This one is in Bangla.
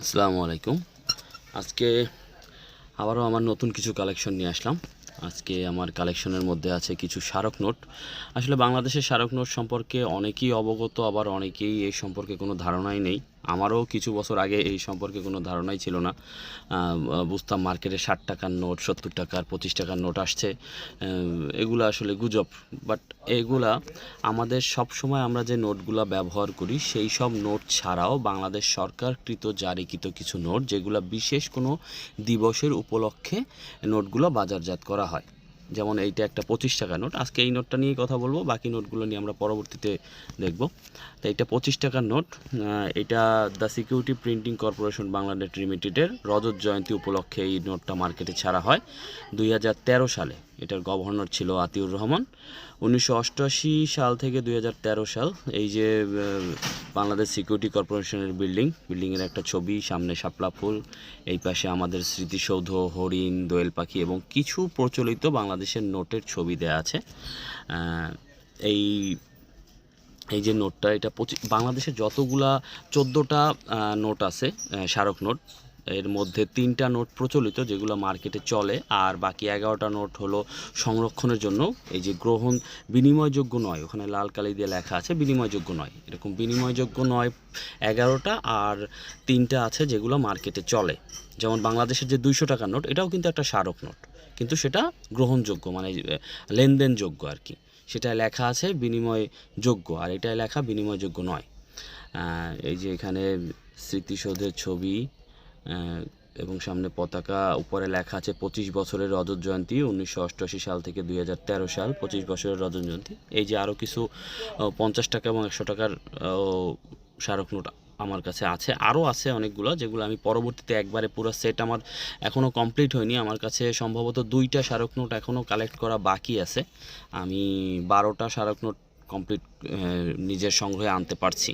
আসসালামু আলাইকুম। আজকে আবারও আমার নতুন কিছু কালেকশন নিয়ে আসলাম। আজকে আমার কালেকশনের মধ্যে আছে কিছু স্মারক নোট। আসলে বাংলাদেশের স্মারক নোট সম্পর্কে অনেকেই অবগত, আবার অনেকেই এই সম্পর্কে কোনো ধারণাই নেই। আমারও কিছু বছর আগে এই সম্পর্কে কোনো ধারণাই ছিল না। বুঝতাম মার্কেটে 60 টাকার নোট, 70 টাকার, 25 টাকার নোট আসছে। এগুলো আসলে গুজব। বাট এগুলা আমাদের সব সময় আমরা যে নোটগুলা ব্যবহার করি সেই সব নোট ছাড়াও বাংলাদেশ সরকারকৃত জারিকৃত কিছু নোট, যেগুলো বিশেষ কোনো দিবসের উপলক্ষে নোটগুলো বাজারজাত করা হয়। যেমন এইটা একটা 25 টাকার নোট। আজকে এই নোটটা নিয়েই কথা বলবো, বাকি নোটগুলো নিয়ে আমরা পরবর্তীতে দেখব। তো এইটা 25 টাকার নোট। এটা the security printing corporation Bangladesh লিমিটেডের রজত জয়ন্তী উপলক্ষে এই নোটটা মার্কেটে ছাড়া হয় 2013 সালে। এটার গভর্নর ছিল আতিউর রহমান। 1988 সাল থেকে 2013 সাল এই যে বাংলাদেশ সিকিউরিটি কর্পোরেশনের বিল্ডিংয়ের একটা ছবি, সামনে শাপলা ফুল, এই পাশে আমাদের স্মৃতিসৌধ, হরিণ, দোয়েল পাখি এবং কিছু প্রচলিত বাংলাদেশের নোটের ছবি দেয়া আছে। এই এই যে নোটটা, এটা বাংলাদেশের যতগুলা 14টা নোট আছে, স্মারক নোট, এর মধ্যে 3টা নোট প্রচলিত যেগুলো মার্কেটে চলে, আর বাকি 11টা নোট হলো সংরক্ষণের জন্য। এই যে গ্রহণ বিনিময়যোগ্য নয়, ওখানে লাল কালি দিয়ে লেখা আছে বিনিময়যোগ্য নয়, এরকম বিনিময়যোগ্য নয় 11টা, আর 3টা আছে যেগুলো মার্কেটে চলে। যেমন বাংলাদেশের যে 200 টাকার নোট, এটাও কিন্তু একটা স্মারক নোট, কিন্তু সেটা গ্রহণযোগ্য, মানে লেনদেনযোগ্য আর কি। সেটায় লেখা আছে বিনিময়যোগ্য, আর এটায় লেখা বিনিময়যোগ্য নয়। এই যে এখানে স্মৃতিসৌধের ছবি এবং সামনে পতাকা, উপরে লেখা আছে 25 বছরের রজত জয়ন্তী, 1988 সাল থেকে 2013 সাল, 25 বছরের রজত জয়ন্তী। এই যে আরও কিছু 50 টাকা এবং 100 টাকার স্মারক নোট আমার কাছে আছে, আরও আছে অনেকগুলো, যেগুলো আমি পরবর্তীতে একবারে পুরো সেট আমার এখনও কমপ্লিট হয়নি। আমার কাছে সম্ভবত 2টা স্মারক নোট এখনও কালেক্ট করা বাকি আছে। আমি 12টা স্মারক নোট কমপ্লিট নিজের সংগ্রহে আনতে পারছি।